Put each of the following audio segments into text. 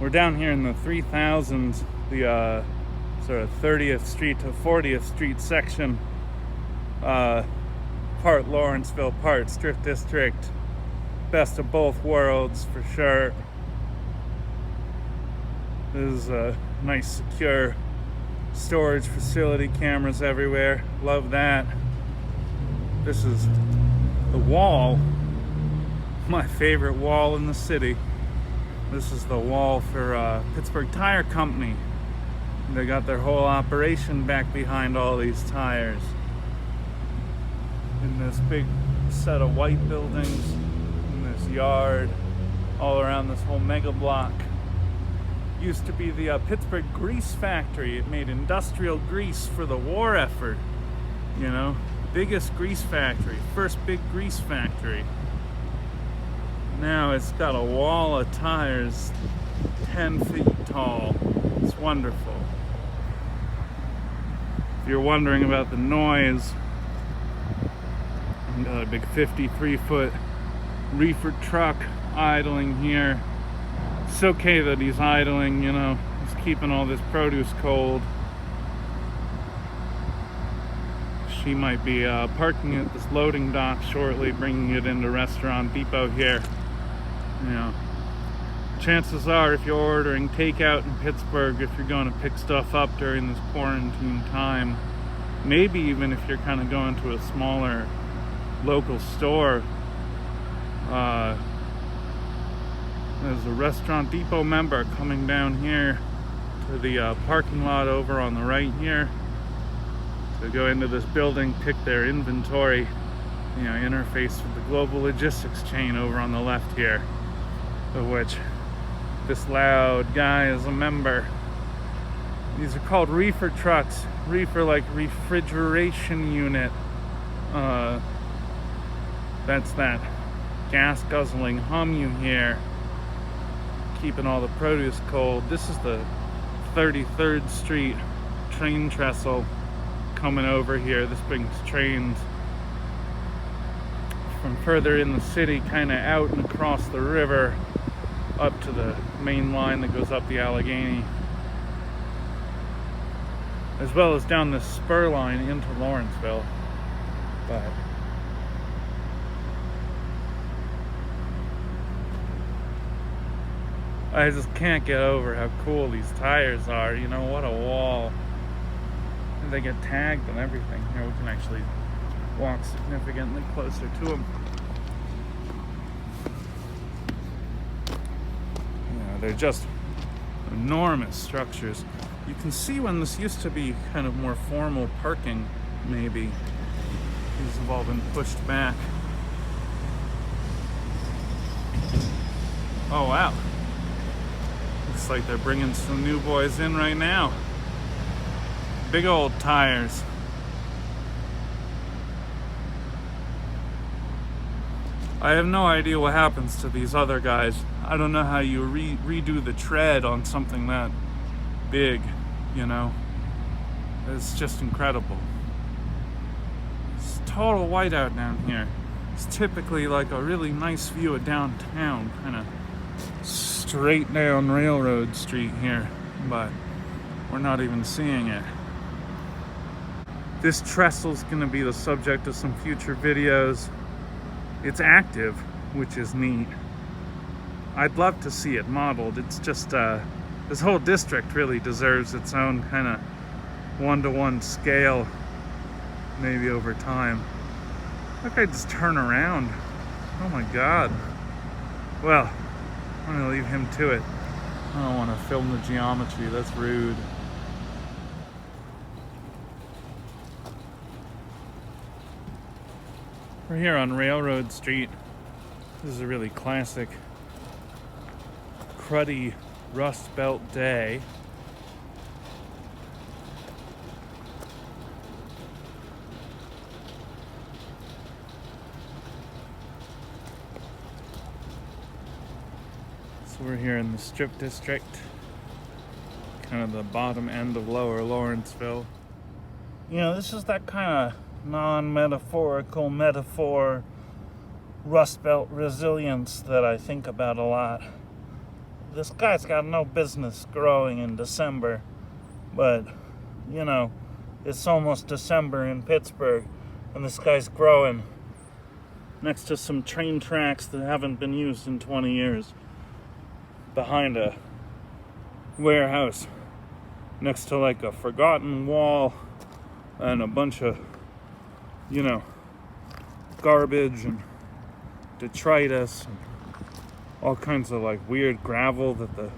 We're down here in the 3000s, the sort of 30th Street to 40th Street section. Part Lawrenceville, part Strip District. Best of both worlds for sure. This is a nice, secure storage facility, cameras everywhere. Love that. This is the wall, my favorite wall in the city. This is the wall for Pittsburgh Tire Company. They got their whole operation back behind all these tires. In this big set of white buildings, in this yard, all around this whole mega block. Used to be the Pittsburgh grease factory. It made industrial grease for the war effort. You know, biggest grease factory, first big grease factory. Now it's got a wall of tires 10 feet tall. It's wonderful. If you're wondering about the noise, I've got a big 53-foot reefer truck idling here. It's okay that he's idling, you know, he's keeping all this produce cold. She might be parking at this loading dock shortly, bringing it into Restaurant Depot here. You know, chances are if you're ordering takeout in Pittsburgh, if you're going to pick stuff up during this quarantine time, maybe even if you're kind of going to a smaller local store, there's a Restaurant Depot member coming down here to the parking lot over on the right here to go into this building, pick their inventory, you know, interface with the global logistics chain over on the left here, of which this loud guy is a member. These are called reefer trucks. Reefer, like refrigeration unit. That's that gas guzzling hum you hear, keeping all the produce cold. This is the 33rd Street train trestle coming over here. This brings trains from further in the city, kind of out and across the river, up to the main line that goes up the Allegheny, as well as down this spur line into Lawrenceville. But I just can't get over how cool these tires are. You know, what a wall. And they get tagged and everything. Here we can actually walk significantly closer to them. Yeah, they're just enormous structures. You can see when this used to be kind of more formal parking, maybe. These have all been pushed back. Oh wow. Looks like they're bringing some new boys in right now. Big old tires. I have no idea what happens to these other guys. I don't know how you redo the tread on something that big, you know. It's just incredible. It's total whiteout down here. It's typically like a really nice view of downtown, kind of straight down Railroad Street here, but we're not even seeing it. This trestle's gonna be the subject of some future videos. It's active, which is neat. I'd love to see it modeled. It's just, this whole district really deserves its own kind of one-to-one scale, maybe over time. Look, I just turn around. Oh my God. Well, I'm gonna leave him to it. I don't want to film the geometry, that's rude. We're here on Railroad Street. This is a really classic cruddy Rustbelt day. So we're here in the Strip District, kind of the bottom end of lower Lawrenceville. You know, this is that kind of non-metaphorical metaphor Rustbelt resilience that I think about a lot. this guy's got no business growing in December, but, you know, it's almost December in Pittsburgh, and this guy's growing next to some train tracks that haven't been used in 20 years, behind a warehouse, next to like a forgotten wall and a bunch of, you know, garbage and detritus and all kinds of like weird gravel that the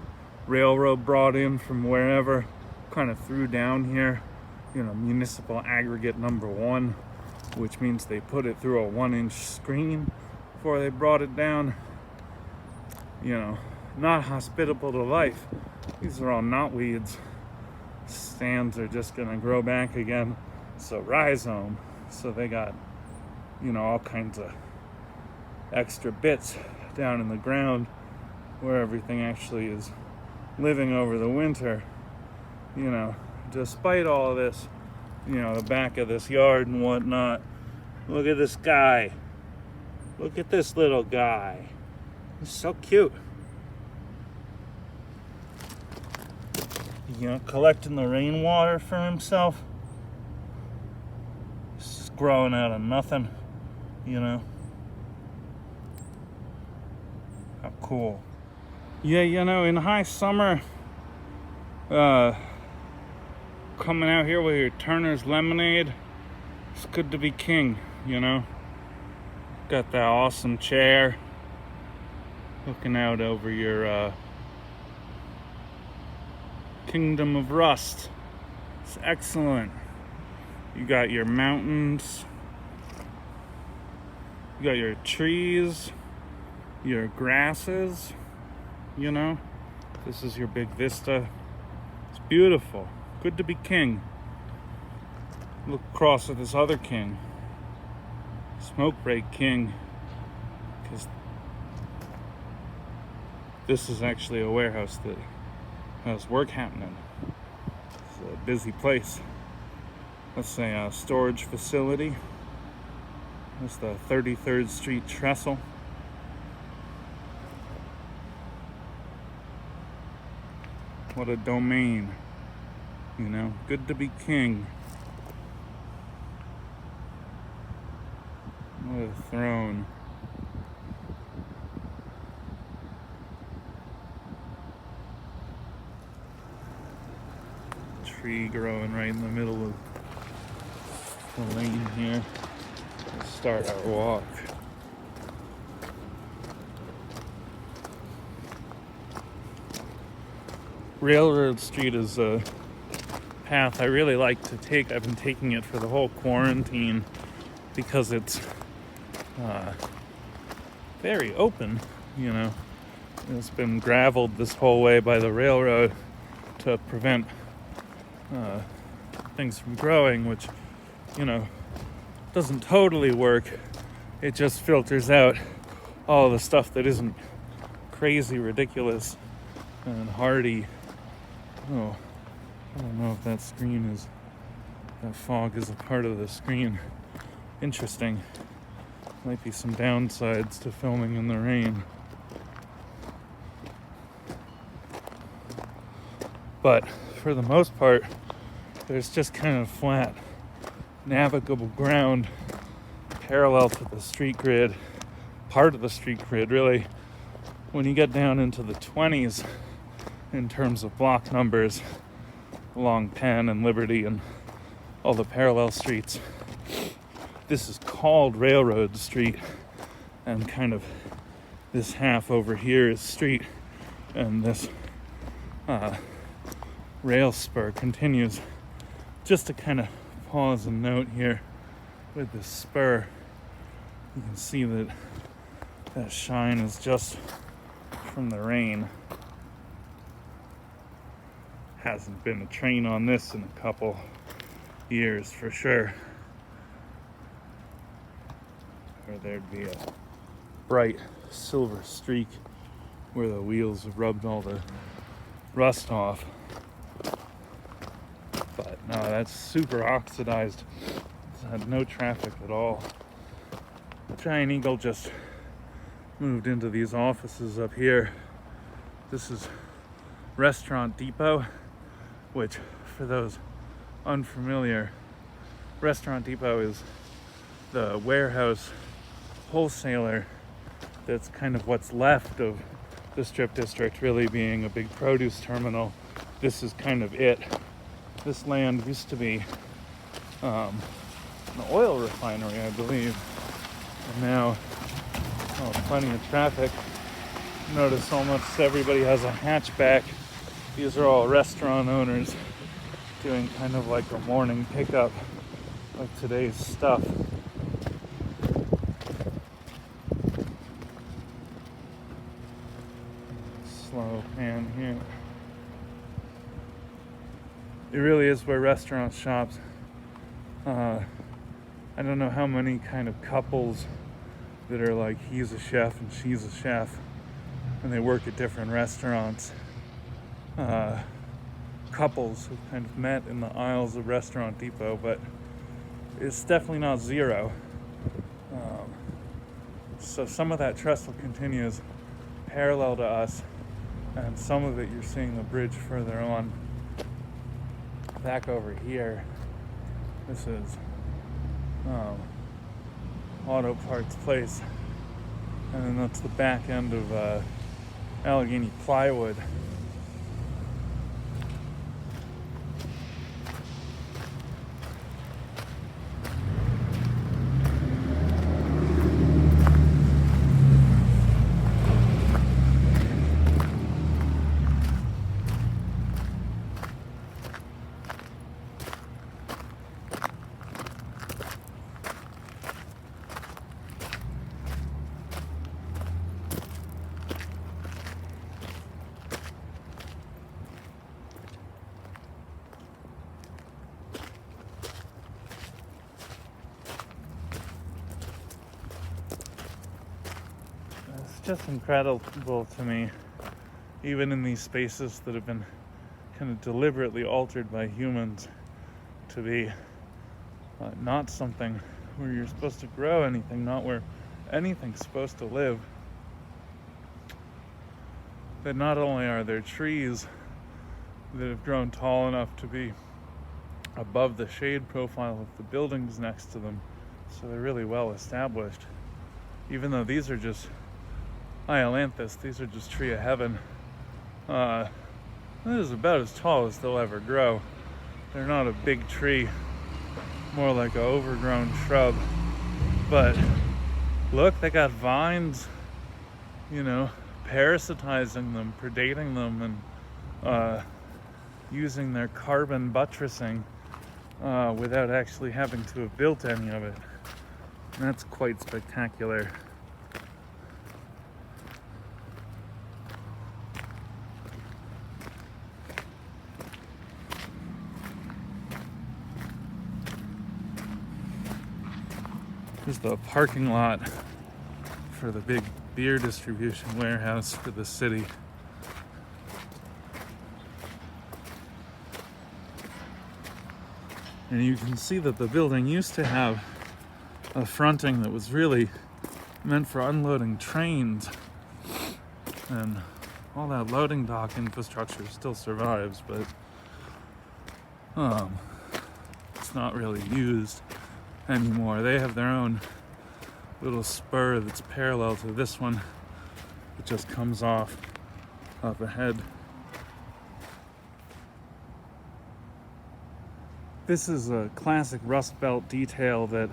railroad brought in from wherever, kind of threw down here, you know, municipal aggregate number 1, which means they put it through a 1-inch screen before they brought it down. You know, not hospitable to life. These are all knotweeds. Stands are just gonna grow back again. So rhizome. So they got, you know, all kinds of extra bits down in the ground where everything actually is living over the winter. You know, despite all of this, you know, the back of this yard and whatnot. Look at this guy. Look at this little guy. He's so cute. You know, collecting the rainwater for himself. Just growing out of nothing, you know. How cool. Yeah, you know, in high summer, coming out here with your Turner's lemonade, it's good to be king, you know. Got that awesome chair, looking out over your kingdom of rust. It's excellent. You got your mountains, you got your trees, your grasses, you know. This is your big vista. It's beautiful. Good to be king. Look across at this other king, smoke break king, because this is actually a warehouse that has work happening. It's a busy place. Let's say a storage facility. That's the 33rd Street Trestle. What a domain, you know. Good to be king. What a throne. Tree growing right in the middle of the lane here. Let's start our walk. Railroad Street is a path I really like to take. I've been taking it for the whole quarantine because it's very open, you know. It's been graveled this whole way by the railroad to prevent things from growing, which, you know, doesn't totally work. It just filters out all the stuff that isn't crazy, ridiculous, and hardy. Oh, I don't know if that fog is a part of the screen. Interesting. Might be some downsides to filming in the rain. But for the most part, there's just kind of flat, navigable ground parallel to the street grid, part of the street grid really. When you get down into the 20s in terms of block numbers along Penn and Liberty and all the parallel streets, this is called Railroad Street, and kind of this half over here is street, and this rail spur continues. Just to kind of pause and note here with this spur, you can see that that shine is just from the rain. Hasn't been a train on this in a couple years for sure, or there'd be a bright silver streak where the wheels have rubbed all the rust off. But no, that's super oxidized. It's had no traffic at all. The Giant Eagle just moved into these offices up here This is Restaurant Depot, which, for those unfamiliar, Restaurant Depot is the warehouse wholesaler that's kind of what's left of the Strip District, really being a big produce terminal. This is kind of it. This land used to be an oil refinery, I believe. And now, plenty of traffic. Notice almost everybody has a hatchback. These are all restaurant owners doing kind of like a morning pickup of today's stuff. Slow pan here. It really is where restaurants shop. I don't know how many kind of couples that are like he's a chef and she's a chef and they work at different restaurants. Couples who kind of met in the aisles of Restaurant Depot, but it's definitely not zero. So some of that trestle continues parallel to us, and some of it you're seeing the bridge further on. Back over here, this is Auto Parts Place, and then that's the back end of Allegheny Plywood. It's just incredible to me, even in these spaces that have been kind of deliberately altered by humans to be not something where you're supposed to grow anything, not where anything's supposed to live. That not only are there trees that have grown tall enough to be above the shade profile of the buildings next to them, so they're really well established. Even though these are just Ailanthus, these are just tree of heaven. This is about as tall as they'll ever grow. They're not a big tree, more like an overgrown shrub. But look, they got vines, parasitizing them, predating them, and using their carbon buttressing without actually having to have built any of it. And that's quite spectacular. Here's the parking lot for the big beer distribution warehouse for the city. And you can see that the building used to have a fronting that was really meant for unloading trains. And all that loading dock infrastructure still survives, but it's not really used anymore. They have their own little spur that's parallel to this one. It just comes off up ahead. This is a classic Rustbelt detail that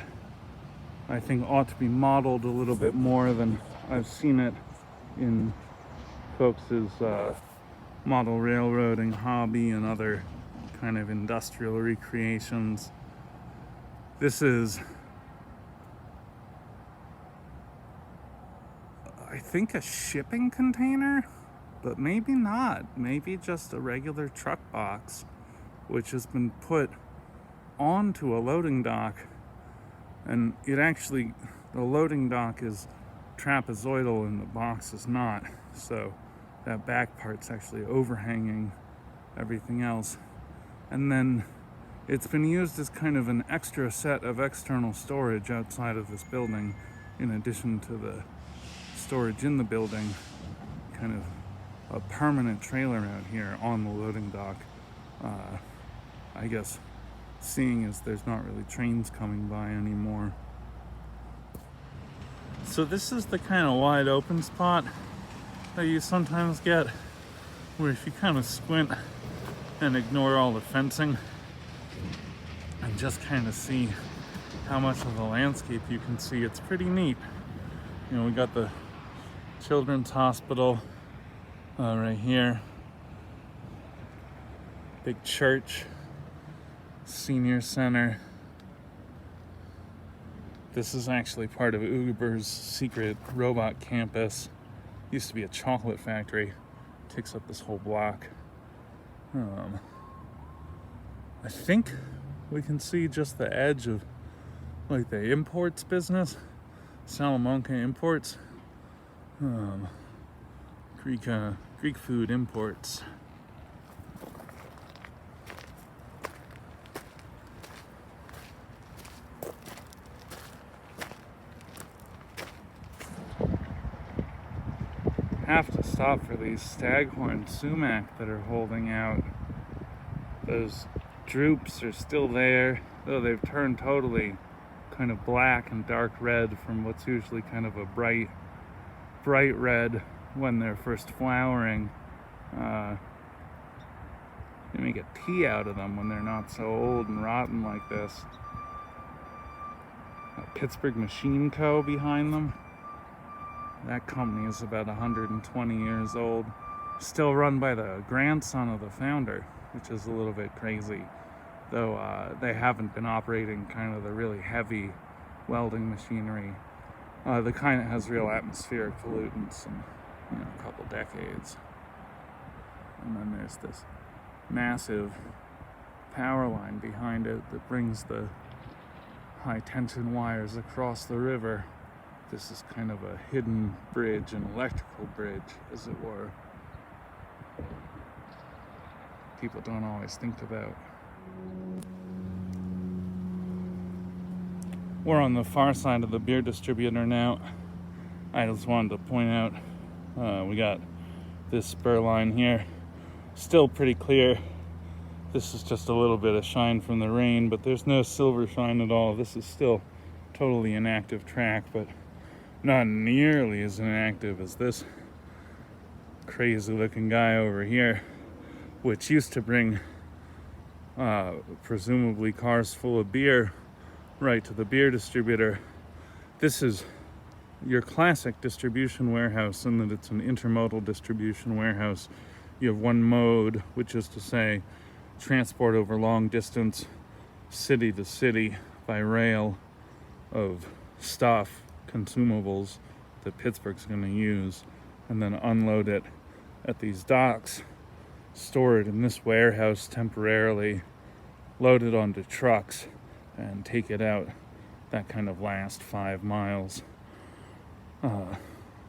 I think ought to be modeled a little bit more than I've seen it in folks' model railroading hobby and other kind of industrial recreations. This is, I think, a shipping container, but maybe not. Maybe just a regular truck box, which has been put onto a loading dock. And it actually, the loading dock is trapezoidal and the box is not. So that back part's actually overhanging everything else. And then it's been used as kind of an extra set of external storage outside of this building, in addition to the storage in the building, kind of a permanent trailer out here on the loading dock. I guess seeing as there's not really trains coming by anymore. So this is the kind of wide open spot that you sometimes get, where if you kind of squint and ignore all the fencing and just kind of see how much of the landscape you can see, it's pretty neat. You know, we got the Children's Hospital right here, big church, senior center. This is actually part of Uber's secret robot campus. Used to be a chocolate factory. Takes up this whole block. I think we can see just the edge of like the imports business, Salamanca Imports, Greek food imports. Have to stop for these staghorn sumac that are holding out. Those drupes are still there, though they've turned totally kind of black and dark red from what's usually kind of a bright red when they're first flowering. You make a tea out of them when they're not so old and rotten like this. Pittsburgh Machine Co. behind them. That company is about 120 years old. Still run by the grandson of the founder, which is a little bit crazy. Though they haven't been operating kind of the really heavy welding machinery. The kind that has real atmospheric pollutants in a couple decades. And then there's this massive power line behind it that brings the high tension wires across the river. This is kind of a hidden bridge, an electrical bridge, as it were. People don't always think about. We're on the far side of the beer distributor now. I just wanted to point out we got this spur line here. Still pretty clear. This is just a little bit of shine from the rain, but there's no silver shine at all. This is still totally an active track, but not nearly as inactive as this crazy looking guy over here, which used to bring presumably cars full of beer right to the beer distributor. This is your classic distribution warehouse in that it's an intermodal distribution warehouse. You have one mode, which is to say transport over long distance, city to city by rail of stuff, consumables that Pittsburgh's going to use, and then unload it at these docks, store it in this warehouse temporarily, load it onto trucks, and take it out that kind of last 5 miles.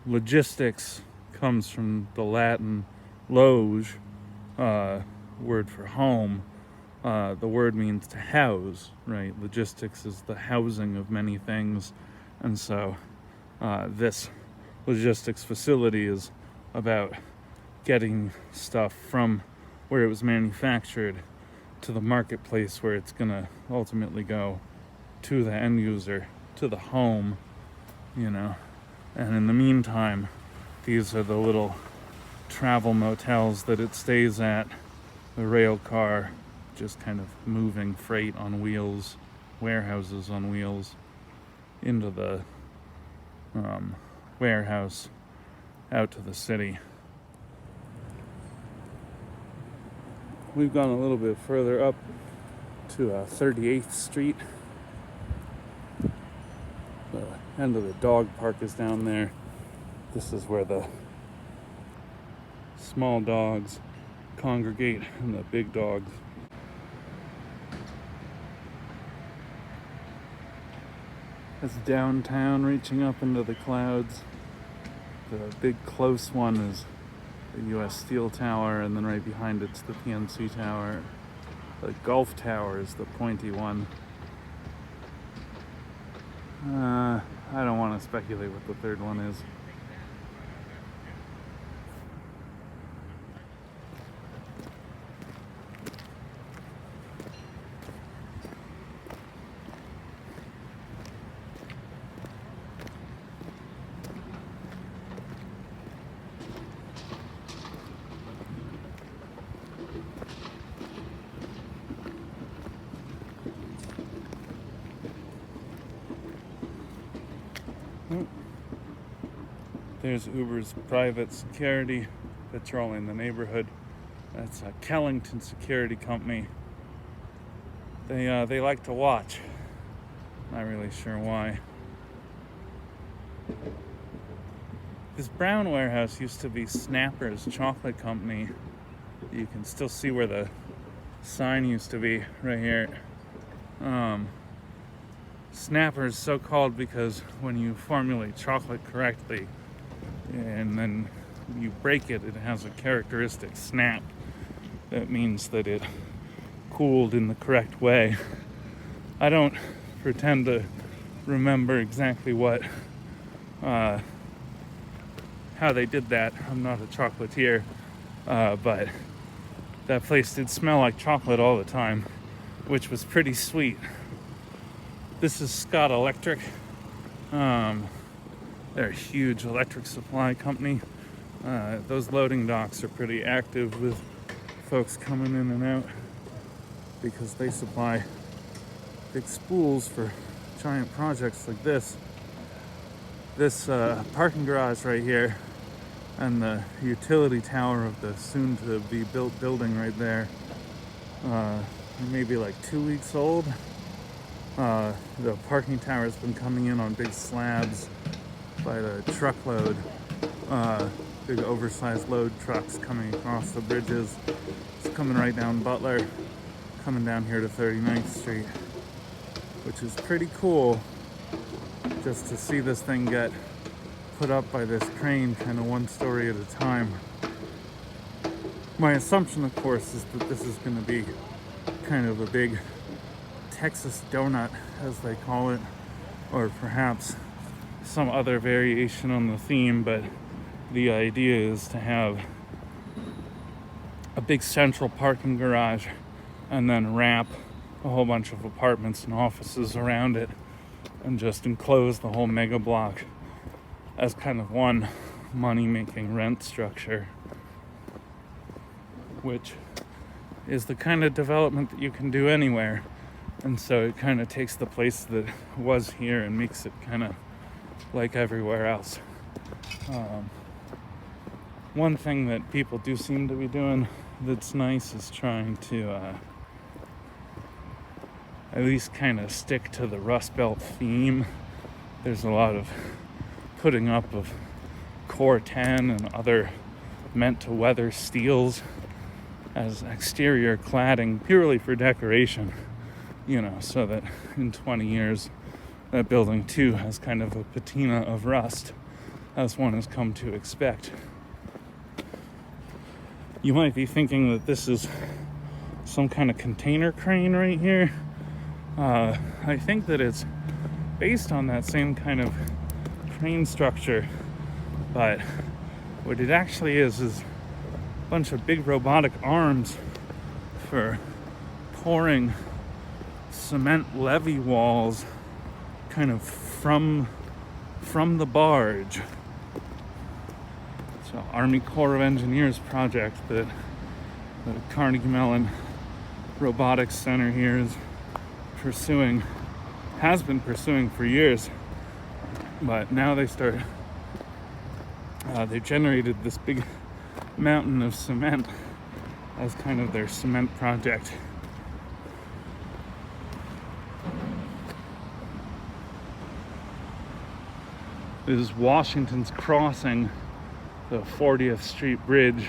Logistics comes from the Latin loge, word for home. The word means to house, right? Logistics is the housing of many things. And so this logistics facility is about getting stuff from where it was manufactured to the marketplace where it's going to ultimately go to the end user, to the home, And in the meantime, these are the little travel motels that it stays at, the rail car, just kind of moving freight on wheels, warehouses on wheels, into the warehouse out to the city. We've gone a little bit further up to 38th Street. The end of the dog park is down there. This is where the small dogs congregate and the big dogs. It's downtown reaching up into the clouds. The big close one is the US Steel Tower, and then right behind it's the PNC Tower. The Gulf Tower is the pointy one. I don't want to speculate what the third one is. There's Uber's private security patrolling the neighborhood. That's a Kellington security company. They like to watch. Not really sure why. This brown warehouse used to be Snapper's chocolate company. You can still see where the sign used to be right here. Snapper's so called because when you formulate chocolate correctly and then you break it, it has a characteristic snap. That means that it cooled in the correct way. I don't pretend to remember exactly how they did that. I'm not a chocolatier, but that place did smell like chocolate all the time, which was pretty sweet. This is Scott Electric. They're a huge electric supply company. Those loading docks are pretty active with folks coming in and out because they supply big spools for giant projects like this. This parking garage right here and the utility tower of the soon-to-be-built building right there, maybe like 2 weeks old. The parking tower has been coming in on big slabs by the truckload, big oversized load trucks coming across the bridges. It's coming right down Butler, coming down here to 39th Street, which is pretty cool just to see this thing get put up by this crane kind of one story at a time. My assumption, of course, is that this is going to be kind of a big Texas donut, as they call it, or perhaps some other variation on the theme, but the idea is to have a big central parking garage and then wrap a whole bunch of apartments and offices around it and just enclose the whole mega block as kind of one money-making rent structure, which is the kind of development that you can do anywhere. And so it kind of takes the place that was here and makes it kind of like everywhere else. One thing that people do seem to be doing that's nice is trying to at least kind of stick to the Rustbelt theme. There's a lot of putting up of Core 10 and other meant-to-weather steels as exterior cladding purely for decoration, so that in 20 years that building too has kind of a patina of rust, as one has come to expect. You might be thinking that this is some kind of container crane right here. I think that it's based on that same kind of crane structure, but what it actually is a bunch of big robotic arms for pouring cement levee walls kind of from the barge. It's an Army Corps of Engineers project that the Carnegie Mellon Robotics Center here has been pursuing for years, but now they generated this big mountain of cement as kind of their cement project. This is Washington's Crossing, the 40th Street Bridge.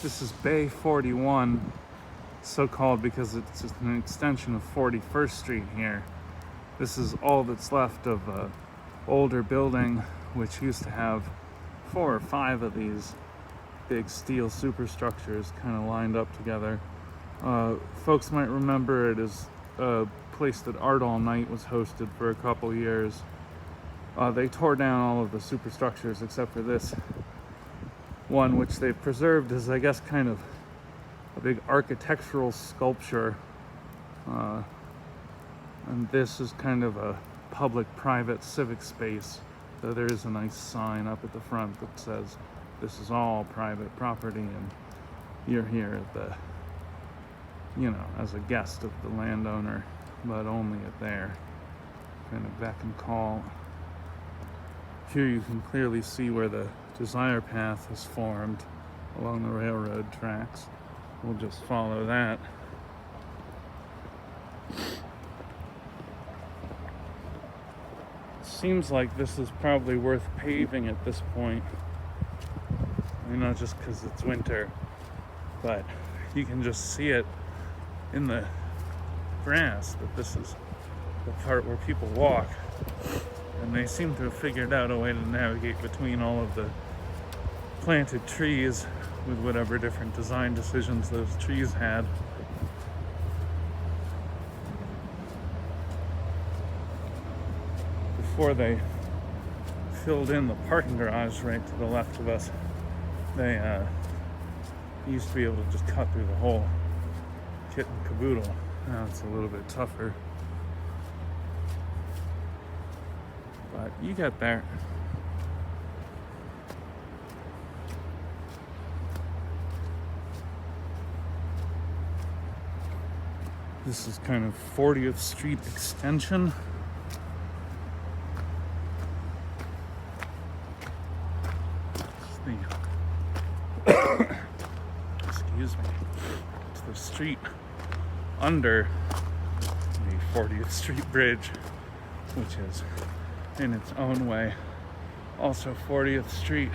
This is Bay 41, so called because it's just an extension of 41st Street here. This is all that's left of an older building which used to have 4 or 5 of these big steel superstructures kind of lined up together. Folks might remember it as a place that Art All Night was hosted for a couple years. They tore down all of the superstructures except for this one, which they've preserved as, I guess, kind of a big architectural sculpture. And this is kind of a public-private civic space. So there is a nice sign up at the front that says this is all private property and you're here at the, you know, as a guest of the landowner, but only at their kind of beck and call. Here you can clearly see where the Desire Path is formed along the railroad tracks. We'll just follow that. Seems like this is probably worth paving at this point. I mean, not just because it's winter, but you can just see it in the grass that this is the part where people walk. And they seem to have figured out a way to navigate between all of the planted trees with whatever different design decisions those trees had. Before they filled in the parking garage right to the left of us, they used to be able to just cut through the whole kit and caboodle. Now it's a little bit tougher. But you get there. This is kind of 40th Street extension. Excuse me. It's the street under the 40th Street Bridge, which is in its own way also 40th Street.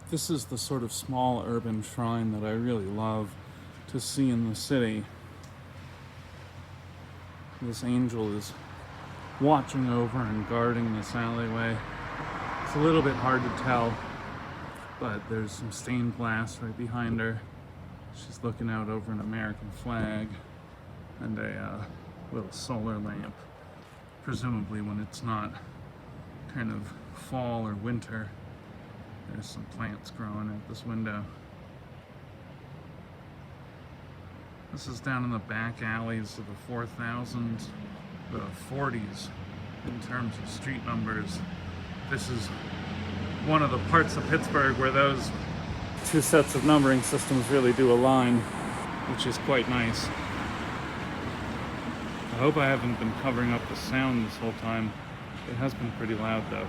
This is the sort of small urban shrine that I really love to see in the city. This angel is watching over and guarding this alleyway. It's a little bit hard to tell, but there's some stained glass right behind her. She's looking out over an American flag and a little solar lamp, presumably when it's not kind of fall or winter. There's some plants growing at this window. This is down in the back alleys of the 4000s, the 40s in terms of street numbers. This is one of the parts of Pittsburgh where those two sets of numbering systems really do align, which is quite nice. I hope I haven't been covering up the sound this whole time. It has been pretty loud though.